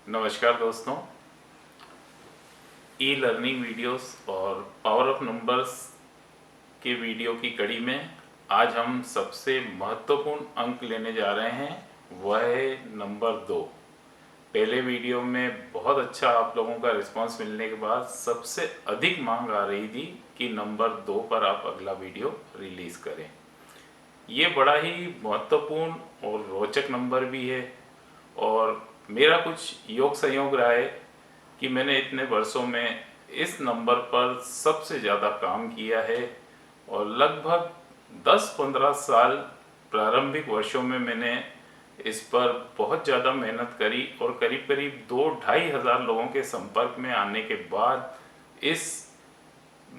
नमस्कार दोस्तों, e learning videos और पावर ऑफ नंबर्स के वीडियो की कड़ी में आज हम सबसे महत्वपूर्ण अंक लेने जा रहे हैं। वह है नंबर 2। पहले वीडियो में बहुत अच्छा आप लोगों का रिस्पांस मिलने के बाद सबसे अधिक मांग आ रही थी कि नंबर 2 पर आप अगला वीडियो रिलीज़ करें। ये बड़ा ही महत्वपूर्ण और रोचक नंबर भी है और मेरा कुछ योग संयोग रहा है कि मैंने इतने वर्षों में इस नंबर पर सबसे ज़्यादा काम किया है और लगभग 10-15 साल प्रारंभिक वर्षों में मैंने इस पर बहुत ज़्यादा मेहनत करी और करीब करीब 2-2.5 हज़ार लोगों के संपर्क में आने के बाद इस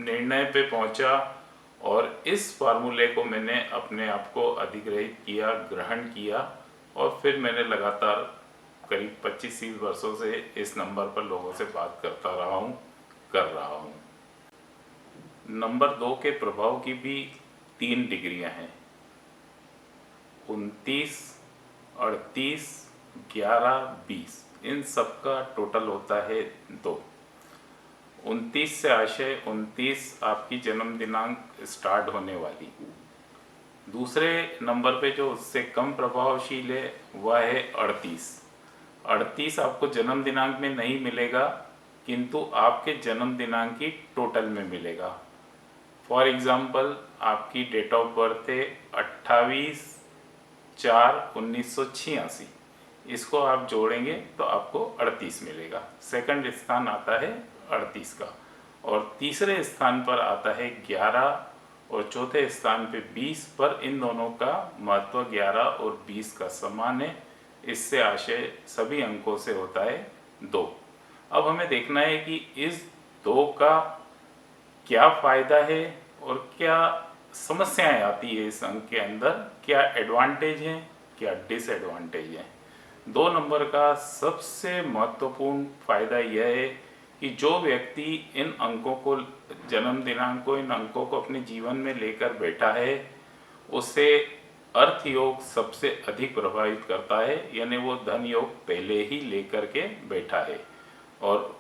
निर्णय पे पहुंचा और इस फार्मूले को मैंने अपने आप को अधिग्रहित किया, ग्रहण किया और फिर मैंने लगातार करीब 25-30 वर्षों से इस नंबर पर लोगों से बात करता रहा हूँ, कर रहा हूँ। नंबर 2 के प्रभाव की भी 3 डिग्रियाँ हैं। 29, 38, 11, 20, इन सब का टोटल होता है 2। 29 से आशय 29 आपकी जन्म दिनांक स्टार्ट होने वाली। दूसरे नंबर पे जो उससे कम प्रभावशील है वह है 38। 38 आपको जन्म दिनांक में नहीं मिलेगा किंतु आपके जन्म दिनांक की टोटल में मिलेगा। फॉर एग्जाम्पल आपकी डेट ऑफ बर्थ है 28/4/1986, इसको आप जोड़ेंगे तो आपको 38 मिलेगा। सेकंड स्थान आता है 38 का और तीसरे स्थान पर आता है 11 और चौथे स्थान पे 20 पर। इन दोनों का महत्व 11 और 20 का समान है। इससे आशय सभी अंकों से होता है 2। अब हमें देखना है कि इस 2 का क्या फायदा है और क्या समस्याएं आती है इस अंक के अंदर, क्या एडवांटेज हैं, क्या डिसएडवांटेज हैं। 2 नंबर का सबसे महत्वपूर्ण फायदा यह है कि जो व्यक्ति इन अंकों को, जन्म दिनांक को, इन अंकों को अपने जीवन में लेकर बैठा है उसे अर्थ योग सबसे अधिक प्रभावित करता है, यानी वो धन योग पहले ही लेकर के बैठा है और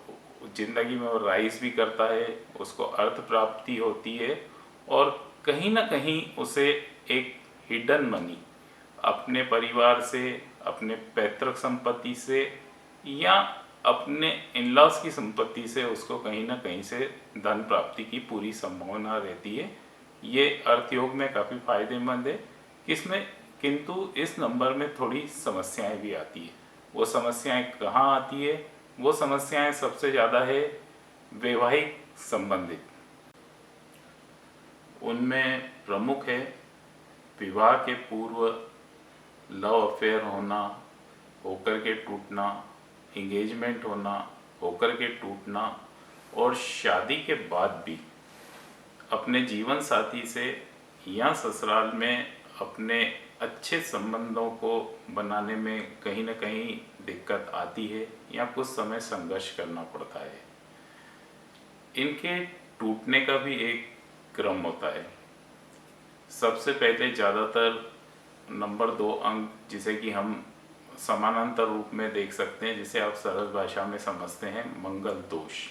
जिंदगी में वो राइज भी करता है, उसको अर्थ प्राप्ति होती है और कहीं ना कहीं उसे एक हिडन मनी अपने परिवार से, अपने पैतृक संपत्ति से या अपने इन-लॉज की संपत्ति से उसको कहीं ना कहीं से धन प्राप्ति की पूरी संभावना रहती है। ये अर्थ योग में काफ़ी फायदेमंद है किसमें, किंतु इस नंबर में थोड़ी समस्याएं भी आती है। वो समस्याएं कहाँ आती है? वो समस्याएं सबसे ज़्यादा है वैवाहिक संबंधित। उनमें प्रमुख है विवाह के पूर्व लव अफेयर होना, होकर के टूटना, इंगेजमेंट होना, होकर के टूटना और शादी के बाद भी अपने जीवन साथी से या ससुराल में अपने अच्छे संबंधों को बनाने में कहीं ना कहीं दिक्कत आती है या कुछ समय संघर्ष करना पड़ता है। इनके टूटने का भी एक क्रम होता है। सबसे पहले ज़्यादातर नंबर 2 अंक जिसे कि हम समानांतर रूप में देख सकते हैं, जिसे आप सरल भाषा में समझते हैं, मंगल दोष।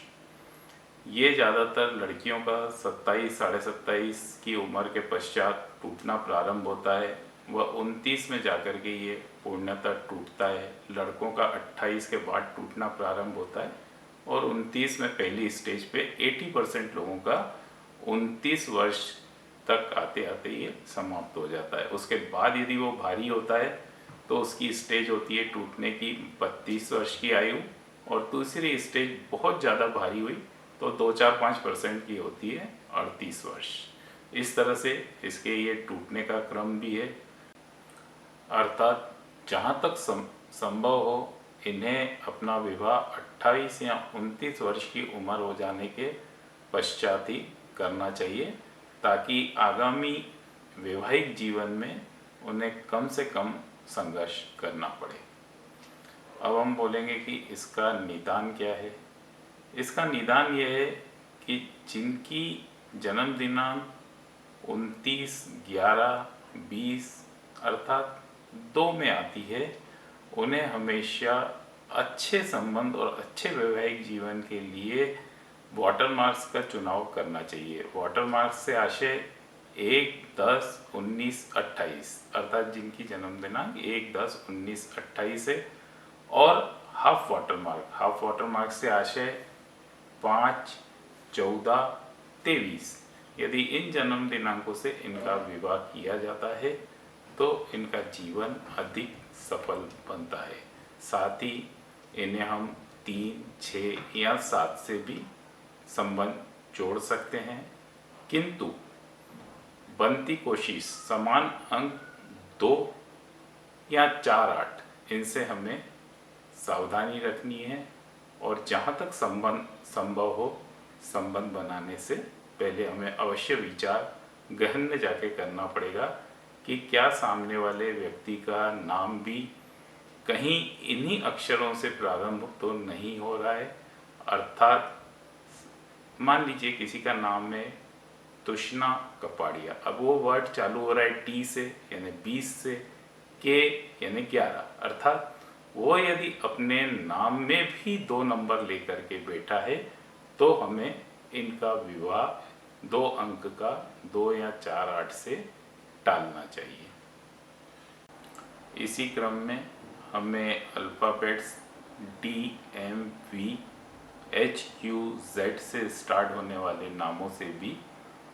ये ज़्यादातर लड़कियों का 27 साढ़े 27 की उम्र के पश्चात टूटना प्रारंभ होता है। वह 29 में जाकर के ये पूर्णतः टूटता है। लड़कों का 28 के बाद टूटना प्रारंभ होता है और 29 में पहली स्टेज पे 80% लोगों का 29 वर्ष तक आते आते ये समाप्त हो जाता है। उसके बाद यदि वो भारी होता है तो उसकी स्टेज होती है टूटने की 32 वर्ष की आयु और दूसरी स्टेज बहुत ज़्यादा भारी हुई तो 2-4-5% की होती है 38 वर्ष। इस तरह से इसके ये टूटने का क्रम भी है। अर्थात जहाँ तक संभव हो इन्हें अपना विवाह 28 या 29 वर्ष की उम्र हो जाने के पश्चात ही करना चाहिए ताकि आगामी वैवाहिक जीवन में उन्हें कम से कम संघर्ष करना पड़े। अब हम बोलेंगे कि इसका निदान क्या है। इसका निदान यह है कि जिनकी जन्म दिनांक 29/11/20 अर्थात 2 में आती है उन्हें हमेशा अच्छे संबंध और अच्छे वैवाहिक जीवन के लिए वाटर मार्क्स का चुनाव करना चाहिए। वाटर मार्क्स से आशय 1, 10, 19, 28 अर्थात जिनकी जन्म दिनांक 1, 10, 19, 28 है। और हाफ वाटर मार्क से आशय 5, 14, 23। यदि इन जन्म दिनांकों से इनका विवाह किया जाता है तो इनका जीवन अधिक सफल बनता है। साथ ही इन्हें हम 3, 6 या 7 से भी संबंध जोड़ सकते हैं, किंतु बनती कोशिश समान अंक 2 या 4, 8 इनसे हमें सावधानी रखनी है। और जहाँ तक संबंध संभव हो, संबंध बनाने से पहले हमें अवश्य विचार गहन में जाके करना पड़ेगा कि क्या सामने वाले व्यक्ति का नाम भी कहीं इन्हीं अक्षरों से प्रारंभ तो नहीं हो रहा है। अर्थात मान लीजिए किसी का नाम है तुष्णा कपाड़िया, अब वो वर्ड चालू हो रहा है टी से यानी 20 से, के यानी 11, अर्थात वो यदि अपने नाम में भी 2 नंबर लेकर के बैठा है तो हमें इनका विवाह 2 अंक का 2 या 4, 8 से टालना चाहिए। इसी क्रम में हमें अल्फ़ाबेट्स DMVHUZ से स्टार्ट होने वाले नामों से भी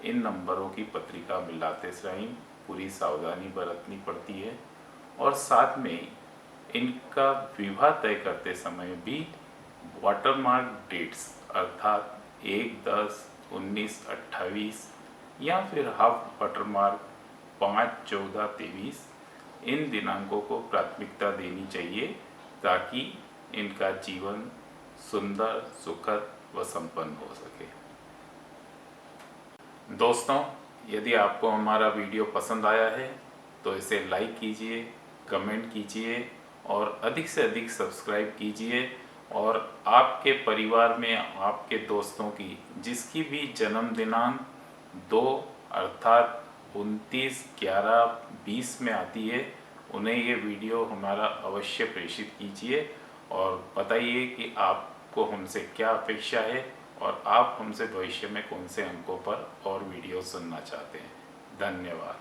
इन नंबरों की पत्रिका मिलाते समय पूरी सावधानी बरतनी पड़ती है। और साथ में इनका विवाह तय करते समय भी वाटरमार्क डेट्स अर्थात 1, 10, 19, 28 या फिर हाफ वाटरमार्क 5, 14, 23 इन दिनांकों को प्राथमिकता देनी चाहिए ताकि इनका जीवन सुंदर, सुखद व संपन्न हो सके। दोस्तों, यदि आपको हमारा वीडियो पसंद आया है तो इसे लाइक कीजिए, कमेंट कीजिए और अधिक से अधिक सब्सक्राइब कीजिए। और आपके परिवार में आपके दोस्तों की जिसकी भी जन्म दिनांक 2 अर्थात 29, 11, 20 में आती है, उन्हें ये वीडियो हमारा अवश्य प्रेषित कीजिए और बताइए कि आपको हमसे क्या अपेक्षा है और आप हमसे भविष्य में कौन से अंकों पर और वीडियो सुनना चाहते हैं। धन्यवाद।